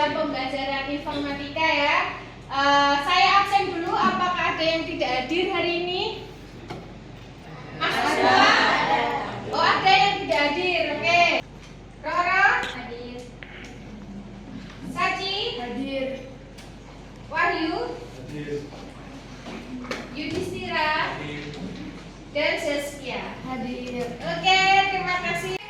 dalam pembelajaran informatika ya. Saya absen dulu. Apakah ada yang tidak hadir hari ini? Ada. Oh, ada yang tidak hadir. Oke. Roro hadir. Saci hadir. Wahyu hadir. Yudhistira hadir. Dan Zaskia hadir. Oke, terima kasih.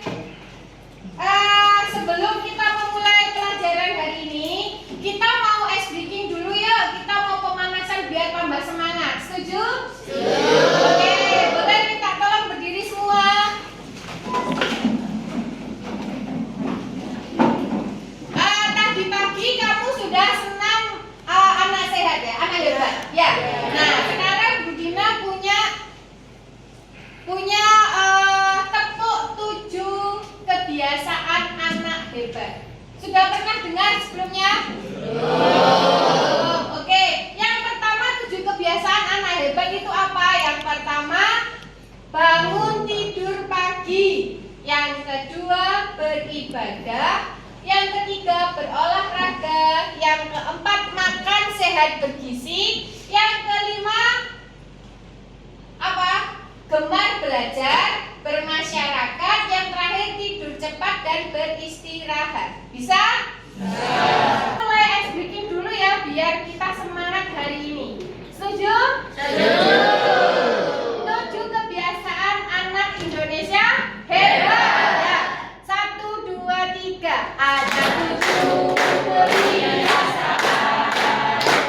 Sebelum kita memulai pelajaran hari ini, kita mau ice breaking dulu ya. Kita mau pemanasan biar tambah semangat. Setuju? Setuju. Oke, boleh minta tolong berdiri semua. Tadi pagi kamu sudah senang anak sehat ya, anak hebat. Ya. Nah, sekarang Bu Dina punya tepuk 7 kebiasaan anak hebat. Sudah pernah dengar sebelumnya? Oke, yang pertama 7 kebiasaan anak hebat itu apa? Yang pertama, bangun tidur pagi. Yang kedua, beribadah. Yang ketiga, berolahraga. Yang keempat, makan sehat bergizi. Yang kelima, apa? Gemar belajar, bermasyarakat. Yang terakhir, tidur cepat dan beristirahat. Bisa? Bisa. Mulai ice breaking dulu ya, biar kita semangat hari ini. Setuju? Setuju. 7 kebiasaan anak Indonesia hebat. Ya. 1, 2, 3. Ada 7 kebiasaan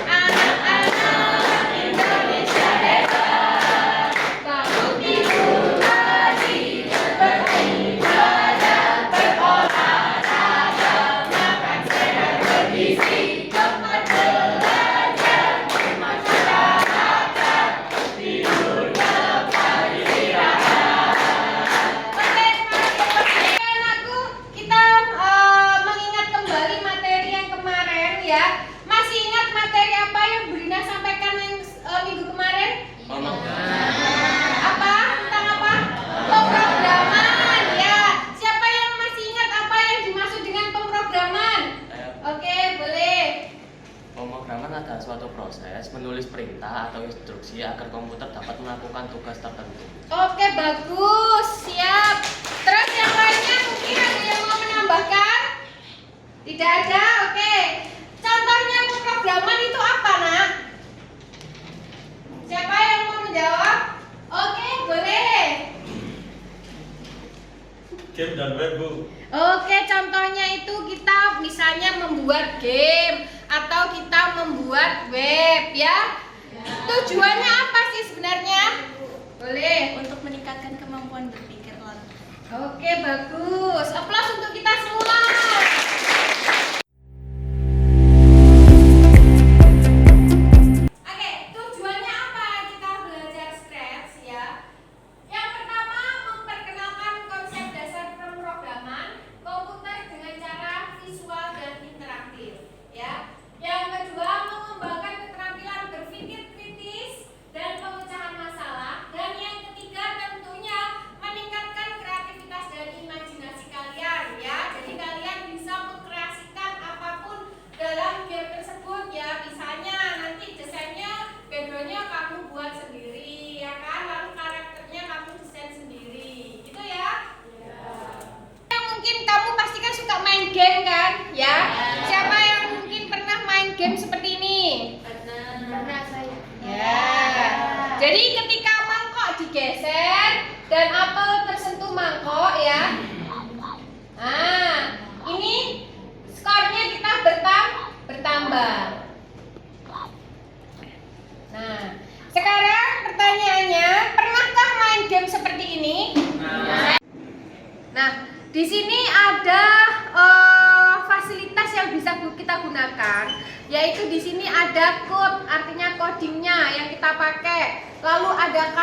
anak-anak Indonesia hebat. Bangun tidur pagi, beribadah, berolahraga, makan sehat bergizi, gemar belajar, bermasyarakat, tidur cepat, istirahat. Oke, sekarang kita mengingat kembali materi yang kemarin ya. Masih ingat materi apa yang Bu Rina sampaikan yang minggu kemarin? Apa? Tentang apa? Pemrograman ya. Siapa yang masih ingat apa yang dimaksud dengan pemrograman? Oke, boleh. Pemrograman adalah suatu proses menulis perintah atau instruksi agar komputer dapat melakukan tugas tertentu. Oke, bagus. Siap. Terus yang lainnya mungkin ada yang mau menambahkan? Tidak ada? Oke. Contohnya pemrograman itu apa, Nak? Siapa yang mau menjawab? Oke, boleh. Game dan web, Bu. Oke, contohnya itu kita misalnya membuat game atau kita membuat web ya. Tujuannya apa sih sebenarnya? Boleh. Untuk meningkatkan kemampuan berpikir orang. Oke, bagus. Aplaus untuk kita semua. Oke, tujuannya apa kita belajar Scratch ya? Yang pertama, memperkenalkan konsep dasar pemrograman komputer dengan cara visual dan interaktif ya. Yang kedua, mengembangkan keterampilan berpikir kritis dan pemecahan masalah. Dan yang ketiga, tentunya meningkatkan kreativitas dan imajinasi kalian ya. Jadi kalian bisa mengkreasikan apapun dalam game tersebut ya. Misalnya nanti desainnya, backgroundnya kamu buat sendiri ya kan. Lalu karakternya kamu desain sendiri gitu ya. Mungkin kamu pasti kan suka main game kan ya. Siapa yang mungkin pernah main game seperti ini? Pernah saya. Ya. Jadi ketika mangkok digeser dan apel tersentuh mangkok ya. Nah, ini skornya kita bertambah. Nah, sekarang pertanyaannya, pernahkah main game seperti ini? Nah, di sini ada fasilitas yang bisa kita gunakan, yaitu di sini ada code, artinya codingnya yang kita pakai. Lalu ada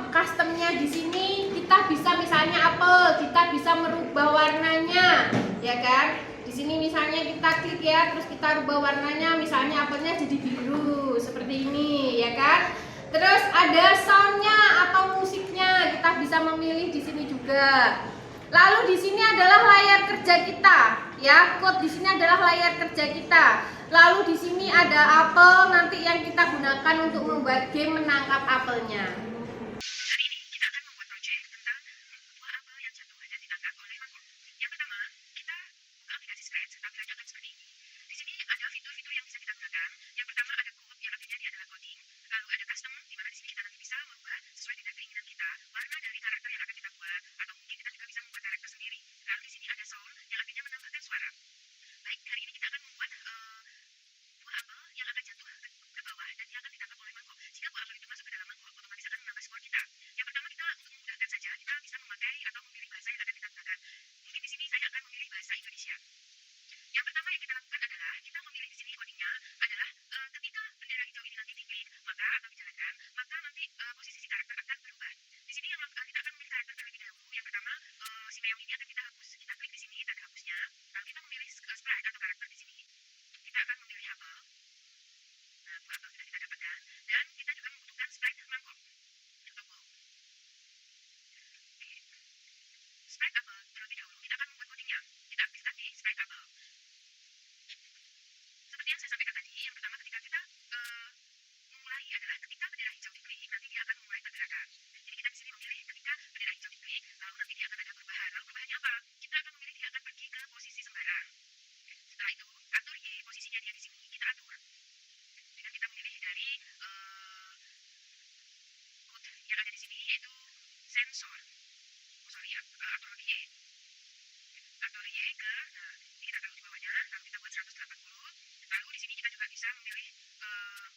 customnya di sini kita bisa misalnya apel, kita bisa merubah warnanya, ya kan? Di sini misalnya kita klik ya, terus kita rubah warnanya, misalnya apelnya jadi biru seperti ini, ya kan? Terus ada soundnya atau musiknya, kita bisa memilih di sini juga. Lalu di sini adalah layar kerja kita, ya. Code di sini adalah layar kerja kita. Lalu di sini ada apel nanti yang kita gunakan untuk membuat game menangkap apelnya. Hari ini kita akan membuat proyek tentang buah apel yang jatuh dan ditangkap oleh mangkok. Yang pertama, kita buka aplikasi Scratch, tampilannya akan seperti ini. Di sini ada fitur-fitur yang bisa kita gunakan. Yang pertama ada code, yang artinya dia adalah coding. Lalu ada custom, di mana di sini kita nanti bisa merubah sesuai dengan keinginan kita warna dari karakter yang akan kita buat, atau mungkin kita juga bisa membuat karakter sendiri. Lalu di sini ada sound, yang artinya menambahkan suara. Baik, hari ini kita akan membuat buah apel yang akan jatuh ke bawah dan dia akan ditangkap oleh mangkok. Jika buah apel itu masuk ke dalam mangkok, otomatis akan menambah skor kita. Yang pertama kita untuk memudahkan saja, kita bisa memakai atau memilih bahasa yang akan kita gunakan. Mungkin di sini saya akan memilih bahasa Indonesia. Yang pertama yang kita lakukan adalah kita memilih di sini codingnya adalah ketika bendera hijau ini nanti diklik maka atau dijalankan, maka nanti posisi si karakter akan berubah. Di sini yang kita akan memilih karakter terlebih dahulu. Yang pertama si meong ini akan kita hapus. Kita klik di sini tanda hapusnya. Lalu kita memilih sprite atau karakter di sini. Kita akan memilih apel. Nah, buah apel sudah kita dapatkan dan kita juga membutuhkan sprite mangkok atau bowl. Oke. Sprite apel terlebih dahulu kita akan membuat codingnya. Kita aktifkan di sprite apel. Seperti yang saya sampaikan tadi, yang pertama ketika kita memulai adalah ketika bendera hijau diklik, nanti dia akan memulai pergerakan. Jadi kita di sini memilih ketika bendera hijau diklik, lalu nanti dia akan ada perubahan. Lalu perubahannya apa? Kita akan memilih dia akan pergi ke posisi sembarang. Setelah itu, atur Y, posisinya dia di sini kita atur. Dengan kita memilih dari code yang ada di sini yaitu sensor. Oh sorry ya, atur Y. Atur Y ke, nah ini kita taruh di bawahnya, lalu kita buat 180. Lalu di sini kita juga bisa memilih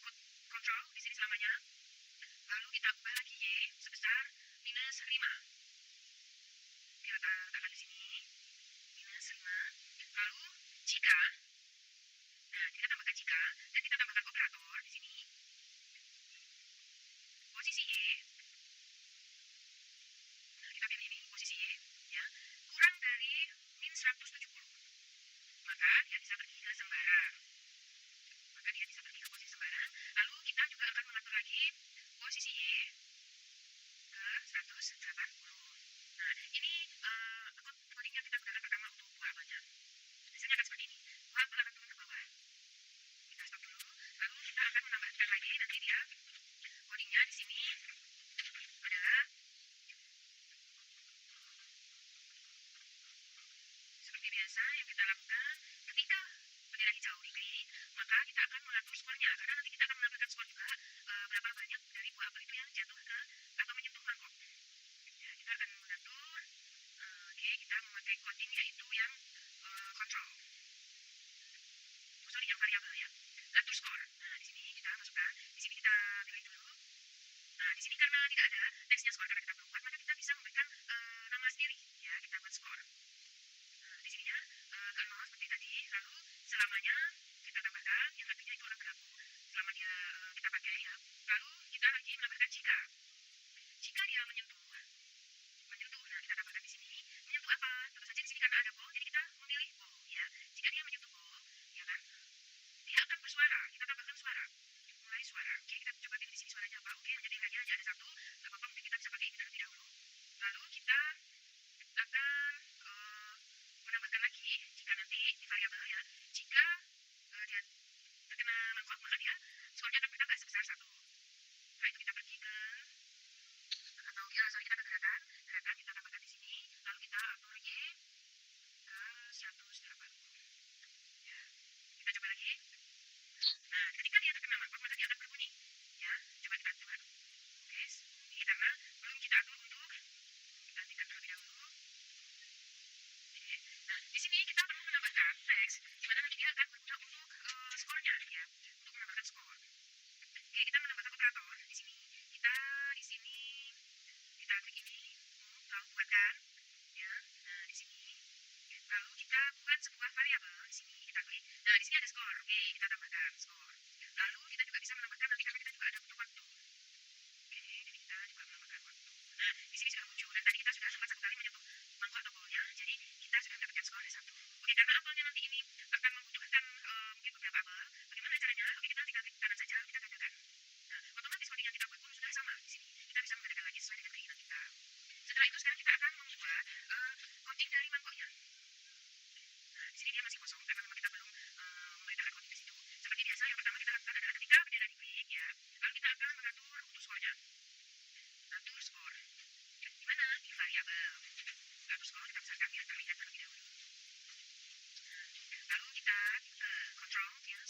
code control di sini selamanya. Lalu kita ubah lagi Y sebesar -5. Kita letakkan di sini -5. Lalu jika, nah kita tambahkan jika dan kita tambahkan operator di sini. Posisi Y, nah kita pilih ini posisi Y, ya kurang dari -170. Maka dia bisa pergi ke sembarang. Lalu kita juga akan mengatur lagi posisi Y ke 180. Nah, ini coding yang kita gunakan pertama untuk buah apelnya. Hasilnya akan seperti ini. Buah apel akan turun ke bawah. Kita stop dulu. Lalu kita akan menambahkan lagi nanti dia codingnya di sini adalah seperti biasa yang kita lakukan ketika bendera hijau diklik, maka kita akan mengatur skornya karena nanti kita akan menampilkan skor juga berapa banyak dari buah apel itu yang jatuh ke atau menyentuh mangkok. Ya, kita akan mengatur. Oke, kita memakai coding yaitu yang control. Oh, sorry, yang variabel ya. Atur skor. Nah, di sini kita masukkan. Di sini kita pilih dulu. Nah, di sini karena tidak ada teksnya skor karena kita belum buat, maka kita bisa memberikan nama sendiri. Ya, kita buat skor. Nah, di sininya ke 0 seperti tadi. Lalu selamanya kita tambahkan, yang artinya itu akan berlaku selama dia kita pakai ya. Lalu kita lagi menambahkan jika. Jika dia menyentuh. Nah kita tambahkan di sini. Menyentuh apa? Tentu saja di sini karena ada ball, jadi kita memilih ball ya. Jika dia menyentuh ball, ya kan? Dia akan bersuara. Kita tambahkan suara. Mulai suara. Oke, kita coba pilih di sini suaranya apa? Oke, hanya pilihannya hanya ada satu. Gak apa-apa, mungkin kita bisa pakai ini terlebih dahulu.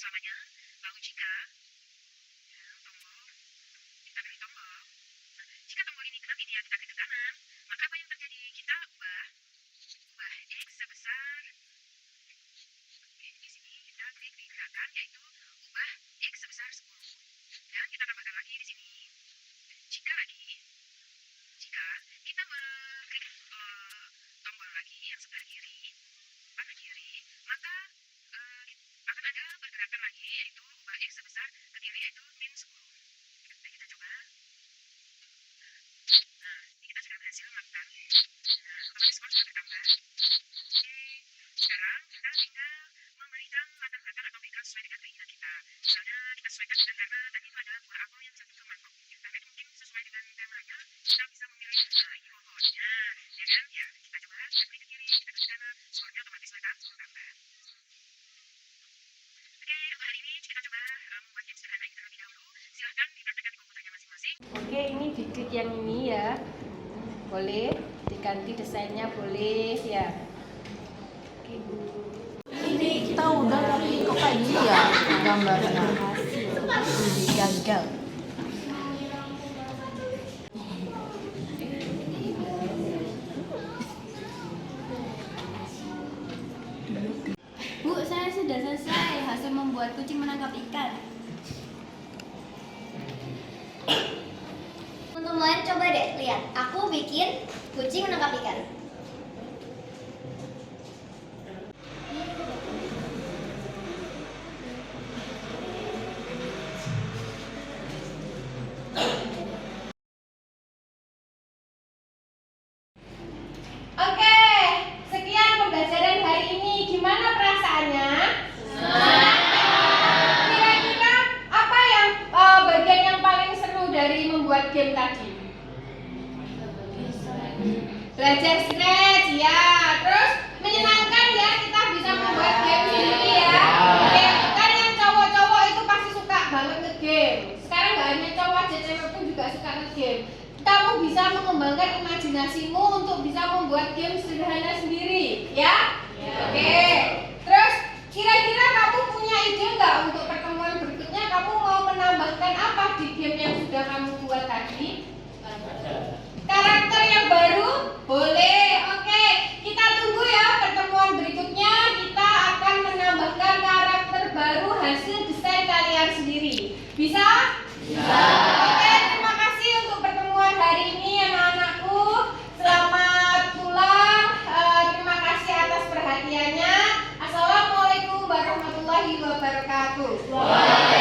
utamanya lalu jika tombol kita pilih tombol. Nah, jika tombol ini kena media kita klik ke kanan, maka apa yang terjadi? Kita ubah X sebesar, oke, di sini kita klik di gerakan yaitu ubah X sebesar 10. Dan kita tambahkan lagi di sini. Jika kita mengklik tombol lagi yang sebelah kiri, maka akan ada pergerakan lagi yaitu ubah X sebesar ke kiri yaitu min 10. Nah, kita coba. Nah, ini kita sudah berhasil melakukan. Nah, otomatis skor sudah bertambah. Oke, sekarang kita tinggal memberikan latar belakang atau background sesuai dengan keinginan kita. Misalnya kita sesuaikan dengan karena tadi itu ada buah apel yang jatuh ke mangkok. Karena itu mungkin sesuai dengan temanya, kita bisa memilih. Nah, ini pohonnya, ya kan? Ya, kita coba. Kita klik ke kiri, kita klik ke kanan, skornya otomatis bertambah. Oke, untuk hari ini kita coba membuat game sederhana ini terlebih dahulu. Silahkan dipraktekkan di komputernya masing-masing. Oke, ini diklik yang ini ya. Boleh diganti desainnya, boleh ya. Ini kita udah tapi kok kayak gini ya gambarnya. Gagal. Bu, saya sudah selesai hasil membuat kucing menangkap ikan. Teman-teman coba deh lihat, aku bikin kucing menangkap ikan. Oke, sekian pembelajaran hari ini. Gimana perasaannya? Kira-kira apa yang bagian yang paling seru dari membuat game tadi? Belajar scratch ya, terus menyenangkan ya, kita bisa membuat game sendiri ya. Oke, kan yang cowok-cowok itu pasti suka banget nge-game. Sekarang gak hanya cowok aja, cewek pun juga suka nge-game. Kamu bisa mengembangkan imajinasimu untuk bisa membuat game sederhana sendiri, ya? Oke. Terus kira-kira kamu punya ide nggak untuk pertemuan berikutnya? Kamu mau menambahkan apa di game yang sudah kamu buat tadi? Karakter yang baru? Boleh. Oke. Kita tunggu ya pertemuan berikutnya. Kita akan menambahkan karakter baru hasil desain kalian sendiri. Bisa? Bisa. Oke, terima kasih untuk pertemuan hari ini anak-anakku. Selamat pulang. Terima kasih atas perhatiannya. Assalamualaikum warahmatullahi wabarakatuh.